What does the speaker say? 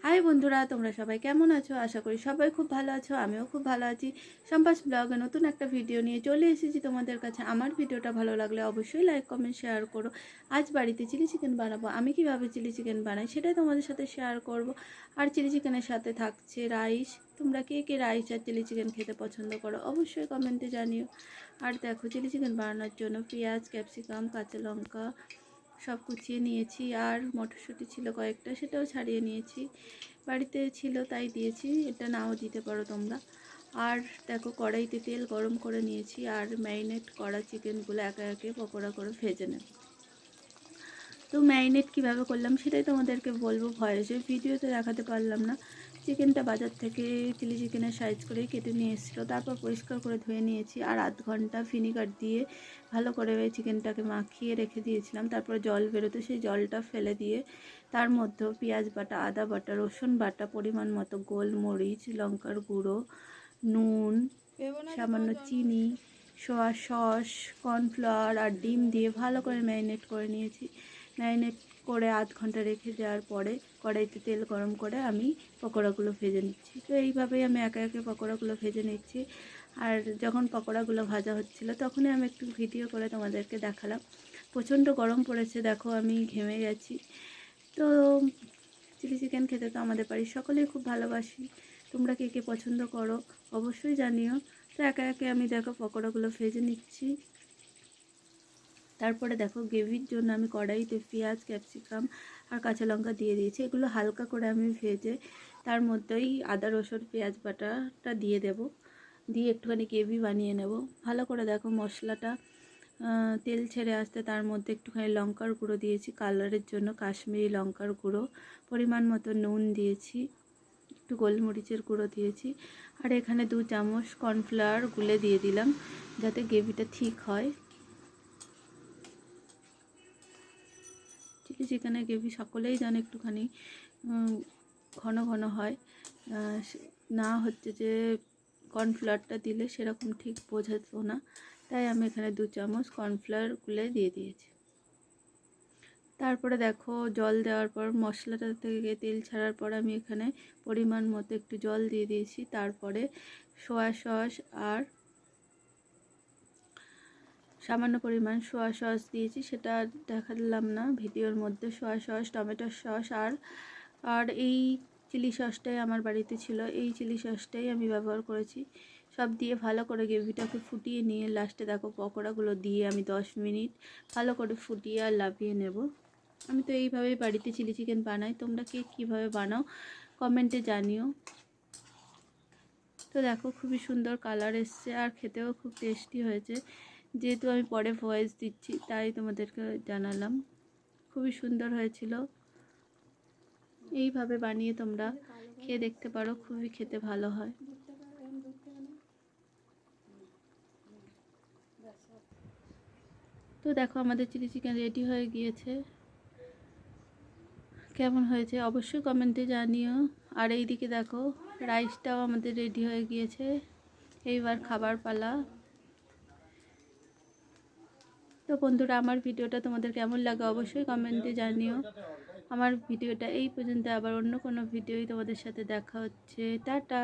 High বন্ধুরা, তোমরা সবাই কেমন আছো? আশা করি সবাই খুব ভালো আছো। আমিও খুব ভালো আছি। সম্পাস ব্লগে নতুন একটা ভিডিও নিয়ে চলে এসেছি তোমাদের কাছে। আমার ভিডিওটা ভালো লাগলে অবশ্যই লাইক কমেন্ট শেয়ার করো। আজ বাড়িতে চিলি চিকেন বানাবো। আমি কিভাবে চিলি চিকেন বানাই সেটাই তোমাদের সাথে শেয়ার করব। আর চিলি চিকেনের সাথে থাকছে রাইস। তোমরা কে কে রাইস আর চিলি চিকেন খেতে পছন্দ করো অবশ্যই কমেন্টে জানিও। আর দেখো, চিলি চিকেন বানানোর জন্য পেঁয়াজ, ক্যাপসিকাম, কাঁচা লঙ্কা সব কুচিয়ে নিয়েছি। আর মটরশুঁটি ছিল কয়েকটা, সেটাও ছাড়িয়ে নিয়েছি। বাড়িতে ছিল তাই দিয়েছি, এটা নাও দিতে পারো তোমরা। আর দেখো, কড়াইতে তেল গরম করে নিয়েছি। আর ম্যারিনেট করা চিকেনগুলো একে একে পকোড়া করে ভেজে নেব। তো ম্যারিনেট কীভাবে করলাম সেটাই তোমাদেরকে বলবো ভয়েসে, ভিডিওতে দেখাতে পারলাম না। চিকেনটা বাজার থেকে চিলি চিকেনের সাইজ করে কেটে নিয়ে এসেছিলো, তারপর পরিষ্কার করে ধুয়ে নিয়েছি। আর আধ ঘন্টা ভিনিগার দিয়ে ভালো করে চিকেনটাকে মাখিয়ে রেখে দিয়েছিলাম। তারপর জল বেরোতে সেই জলটা ফেলে দিয়ে তার মধ্যেও পেঁয়াজ বাটা, আদা বাটা, রসুন বাটা, পরিমাণ মতো গোলমরিচ, লঙ্কার গুঁড়ো, নুন, সামান্য চিনি, সোয়া সস, কর্নফ্লাওয়ার আর ডিম দিয়ে ভালো করে ম্যারিনেট করে নিয়েছি। ম্যারিনেট করে আধ ঘন্টা রেখে দেওয়ার পরে কড়াইতে তেল গরম করে আমি পকোড়াগুলো ভেজে নিচ্ছি। তো এইভাবেই আমি একে একে পকোড়াগুলো ভেজে নিচ্ছি। আর যখন পকোড়াগুলো ভাজা হচ্ছিলো তখনই আমি একটু ভিডিও করে তোমাদেরকে দেখালাম। প্রচণ্ড গরম পড়েছে, দেখো আমি ঘেমে গেছি। তো চিলি চিকেন খেতে তো আমাদের বাড়ির সকলেই খুব ভালোবাসি। তোমরা কে কে পছন্দ করো অবশ্যই জানিও। তো একে একে আমি দেখো পকোড়াগুলো ভেজে নিচ্ছি। তারপরে দেখো, গ্রেভির জন্য আমি কড়াইতে পেঁয়াজ, ক্যাপসিকাম আর কাঁচা লঙ্কা দিয়ে দিয়েছি। এগুলো হালকা করে আমি ভেজে তার মধ্যেই আদা, রসুন, পেঁয়াজ বাটাটা দিয়ে দেব। দিয়ে একটুখানি গ্রেভি বানিয়ে নেব। ভালো করে দেখো মশলাটা তেল ছেড়ে আসতে তার মধ্যে একটুখানি লঙ্কার গুঁড়ো দিয়েছি কালারের জন্য, কাশ্মীরি লঙ্কার গুঁড়ো, পরিমাণ মতো নুন দিয়েছি, একটু গোলমরিচের গুঁড়ো দিয়েছি। আর এখানে 2 চামচ কর্নফ্লাওয়ার গুলে দিয়ে দিলাম যাতে গ্রেভিটা ঠিক হয়। চিলি চিকেনের গ্রেভি সকলেই জানে একটুখানি ঘন ঘন হয়, না হচ্ছে যে কর্নফ্লাওয়ারটা দিলে সেরকম ঠিক বোঝাতো না, তাই আমি এখানে 2 চামচ কর্নফ্লাওয়ার গুলে দিয়ে দিয়েছি। তারপরে দেখো, জল দেওয়ার পর মশলাটা থেকে তেল ছাড়ার পর আমি এখানে পরিমাণ মতো একটু জল দিয়ে দিয়েছি। তারপরে সোয়া সস আর সামান্য পরিমাণ সোয়া সস দিয়েছি, সেটা দেখালাম না ভিডিওর মধ্যে। সোয়া সস, টমেটো সস আর এই চিলি সসটাই আমার বাড়িতে ছিল, এই চিলি সসটাই আমি ব্যবহার করেছি। সব দিয়ে ভালো করে গ্রেভিটাকে ফুটিয়ে নিয়ে লাস্টে দেখো পকোড়াগুলো দিয়ে আমি 10 মিনিট ভালো করে ফুটিয়ে আর লাভিয়ে নেব। আমি তো এইভাবেই বাড়িতে চিলি চিকেন বানাই। তোমরা কে কীভাবে বানাও কমেন্টে জানিও। তো দেখো, খুবই সুন্দর কালার এসছে আর খেতেও খুব টেস্টি হয়েছে। যেহেতু আমি পরে ভয়েস দিচ্ছি তাই তোমাদেরকে জানালাম। খুবই সুন্দর হয়েছিল। এইভাবে বানিয়ে তোমরা খেয়ে দেখতে পারো, খুবই খেতে ভালো হয়। তো দেখো, আমাদের চিলি চিকেন রেডি হয়ে গিয়েছে। কেমন হয়েছে অবশ্যই কমেন্টে জানিও। আর এইদিকে দেখো, রাইসটাও আমাদের রেডি হয়ে গিয়েছে। এইবার খাবার পালা। তো বন্ধুরা, আমার ভিডিওটা তোমাদের কেমন লাগে অবশ্যই কমেন্টে জানিও। আমার ভিডিওটা এই পর্যন্ত, আবার অন্য কোনো ভিডিওই তোমাদের সাথে দেখা হচ্ছে। টাটা।